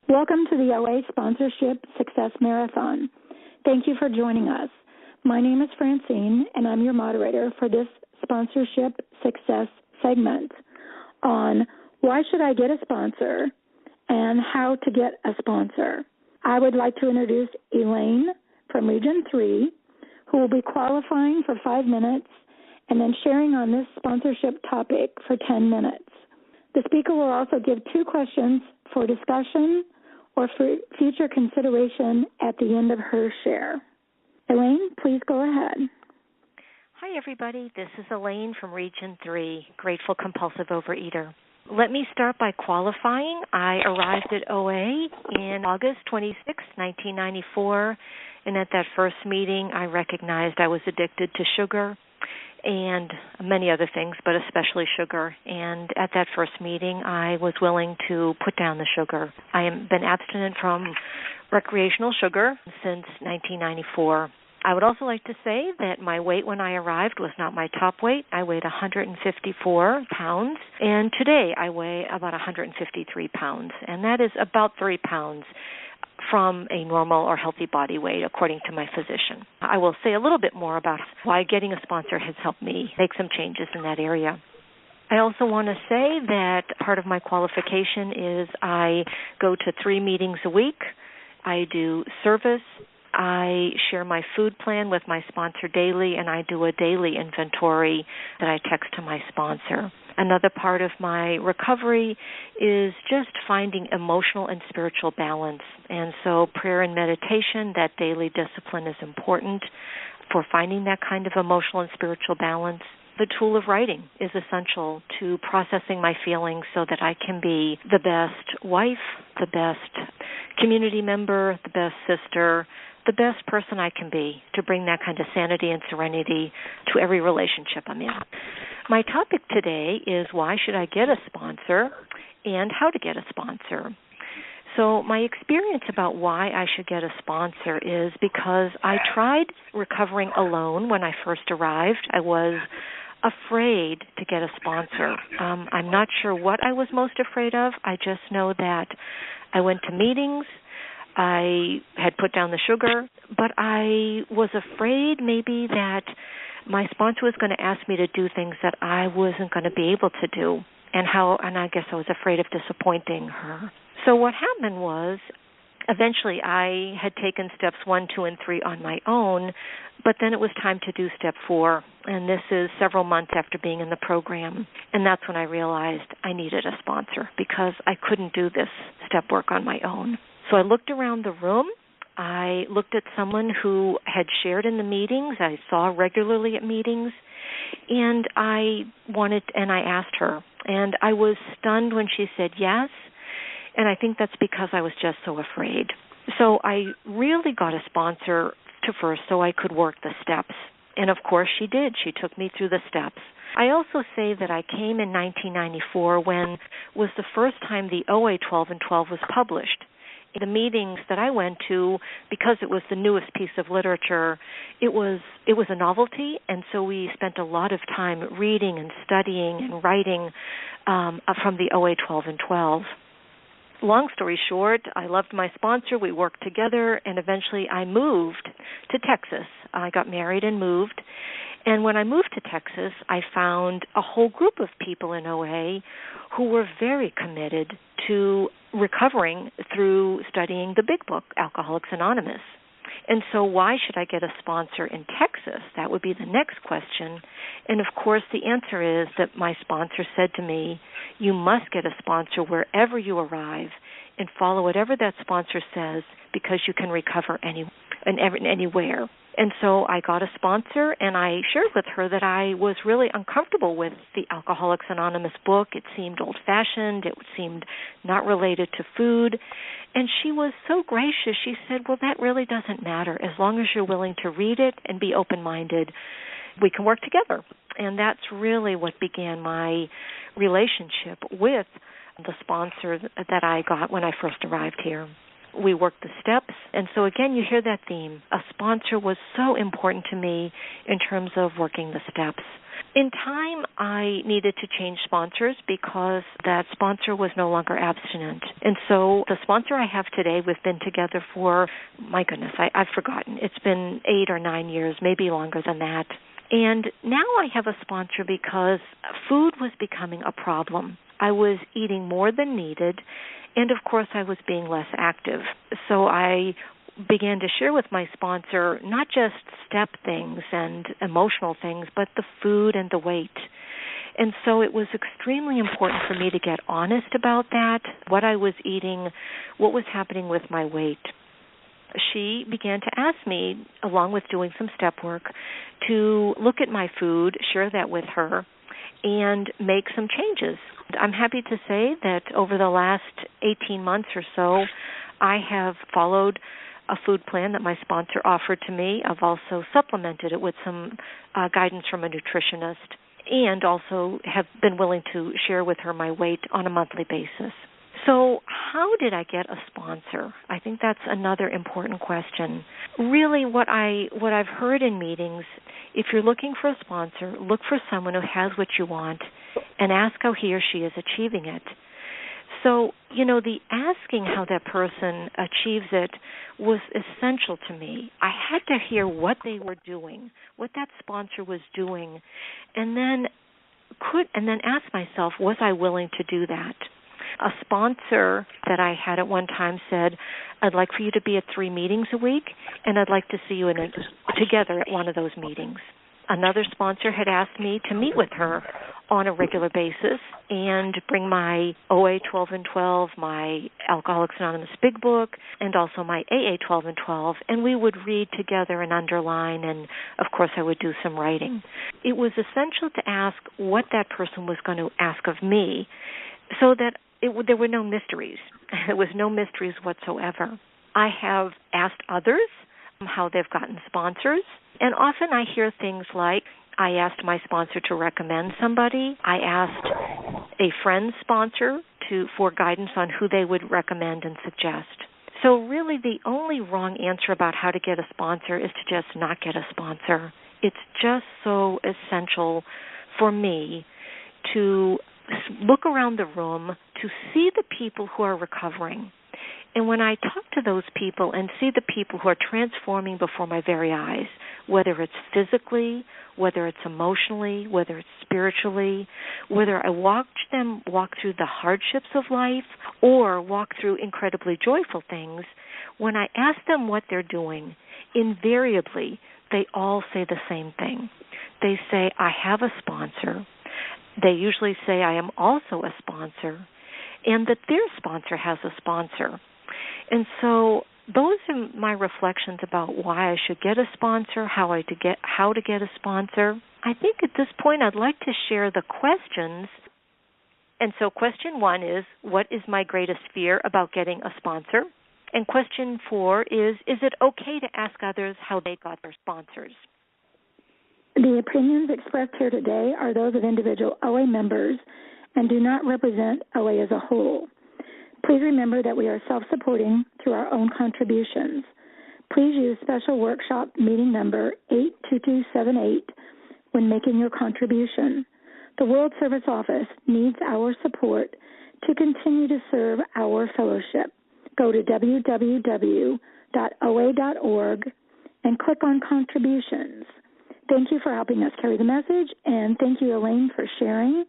Welcome to the OA Sponsorship Success Marathon. Thank you for joining us. My name is Francine, and I'm your moderator for this Sponsorship Success segment on why should I get a sponsor and how to get a sponsor. I would like to introduce Elaine from Region 3, who will be qualifying for 5 minutes and then sharing on this sponsorship topic for 10 minutes. The speaker will also give 2 questions for discussion or for future consideration at the end of her share. Elaine, please go ahead. Hi, everybody. This is Elaine from Region 3, Grateful Compulsive Overeater. Let me start by qualifying. I arrived at OA in August 26, 1994, and at that first meeting, I recognized I was addicted to sugar and many other things, but especially sugar. And at that first meeting, I was willing to put down the sugar. I have been abstinent from recreational sugar since 1994. I would also like to say that my weight when I arrived was not my top weight. I weighed 154 pounds, and today I weigh about 153 pounds, and that is about 3 pounds from a normal or healthy body weight, according to my physician. I will say a little bit more about why getting a sponsor has helped me make some changes in that area. I also want to say that part of my qualification is I go to 3 meetings a week. I do service. I share my food plan with my sponsor daily, and I do a daily inventory that I text to my sponsor. Another part of my recovery is just finding emotional and spiritual balance. And so prayer and meditation, that daily discipline, is important for finding that kind of emotional and spiritual balance. The tool of writing is essential to processing my feelings so that I can be the best wife, the best community member, the best sister, the best person I can be to bring that kind of sanity and serenity to every relationship I'm in. My topic today is why should I get a sponsor and how to get a sponsor. So my experience about why I should get a sponsor is because I tried recovering alone when I first arrived. I was afraid to get a sponsor. I'm not sure what I was most afraid of. I just know that I went to meetings. I had put down the sugar, but I was afraid maybe that my sponsor was going to ask me to do things that I wasn't going to be able to do, and I guess I was afraid of disappointing her. So what happened was, eventually I had taken steps 1, 2, and 3 on my own, but then it was time to do step 4, and this is several months after being in the program, and that's when I realized I needed a sponsor because I couldn't do this step work on my own. So I looked around the room. I looked at someone who had shared in the meetings, I saw regularly at meetings, and I asked her. And I was stunned when she said yes, and I think that's because I was just so afraid. So I really got a sponsor first so I could work the steps. And of course she did. She took me through the steps. I also say that I came in 1994 when was the first time the OA 12 and 12 was published. The meetings that I went to, because it was the newest piece of literature, it was a novelty, and so we spent a lot of time reading and studying and writing from the OA 12 and 12. Long story short, I loved my sponsor. We worked together, and eventually I moved to Texas. I got married and moved. And when I moved to Texas, I found a whole group of people in OA who were very committed to recovering through studying the big book, Alcoholics Anonymous. And so why should I get a sponsor in Texas? That would be the next question. And, of course, the answer is that my sponsor said to me, you must get a sponsor wherever you arrive and follow whatever that sponsor says because you can recover anywhere. And so I got a sponsor, and I shared with her that I was really uncomfortable with the Alcoholics Anonymous book. It seemed old-fashioned. It seemed not related to food. And she was so gracious. She said, well, that really doesn't matter. As long as you're willing to read it and be open-minded, we can work together. And that's really what began my relationship with the sponsor that I got when I first arrived here. We worked the steps, and so again, you hear that theme. A sponsor was so important to me in terms of working the steps. In time, I needed to change sponsors because that sponsor was no longer abstinent. And so the sponsor I have today, we've been together for, my goodness, I've forgotten. It's been 8 or 9 years, maybe longer than that. And now I have a sponsor because food was becoming a problem. I was eating more than needed, and of course I was being less active. So I began to share with my sponsor not just step things and emotional things, but the food and the weight. And so it was extremely important for me to get honest about that, what I was eating, what was happening with my weight. She began to ask me, along with doing some step work, to look at my food, share that with her, and make some changes. I'm happy to say that over the last 18 months or so, I have followed a food plan that my sponsor offered to me. I've also supplemented it with some guidance from a nutritionist, and also have been willing to share with her my weight on a monthly basis. So how did I get a sponsor? I think that's another important question. Really, what I've heard in meetings, if you're looking for a sponsor, look for someone who has what you want and ask how he or she is achieving it. So, the asking how that person achieves it was essential to me. I had to hear what they were doing, what that sponsor was doing, and then ask myself, was I willing to do that? A sponsor that I had at one time said, I'd like for you to be at 3 meetings a week, and I'd like to see you together at one of those meetings. Another sponsor had asked me to meet with her on a regular basis and bring my OA 12 and 12, my Alcoholics Anonymous Big Book, and also my AA 12 and 12, and we would read together and underline, and of course I would do some writing. It was essential to ask what that person was going to ask of me so that there were no mysteries. There was no mysteries whatsoever. I have asked others how they've gotten sponsors, and often I hear things like, I asked my sponsor to recommend somebody. I asked a friend's sponsor for guidance on who they would recommend and suggest. So really the only wrong answer about how to get a sponsor is to just not get a sponsor. It's just so essential for me to look around the room, to see the people who are recovering. And when I talk to those people and see the people who are transforming before my very eyes, whether it's physically, whether it's emotionally, whether it's spiritually, whether I watch them walk through the hardships of life or walk through incredibly joyful things, when I ask them what they're doing, invariably they all say the same thing. They say, I have a sponsor. They usually say, I am also a sponsor, and that their sponsor has a sponsor. And so those are my reflections about why I should get a sponsor, how to get a sponsor. I think at this point I'd like to share the questions. And so question 1 is, what is my greatest fear about getting a sponsor? And question 4 is it okay to ask others how they got their sponsors? The opinions expressed here today are those of individual OA members and do not represent OA as a whole. Please remember that we are self-supporting through our own contributions. Please use special workshop meeting number 82278 when making your contribution. The World Service Office needs our support to continue to serve our fellowship. Go to www.oa.org and click on contributions. Thank you for helping us carry the message, and thank you, Elaine, for sharing.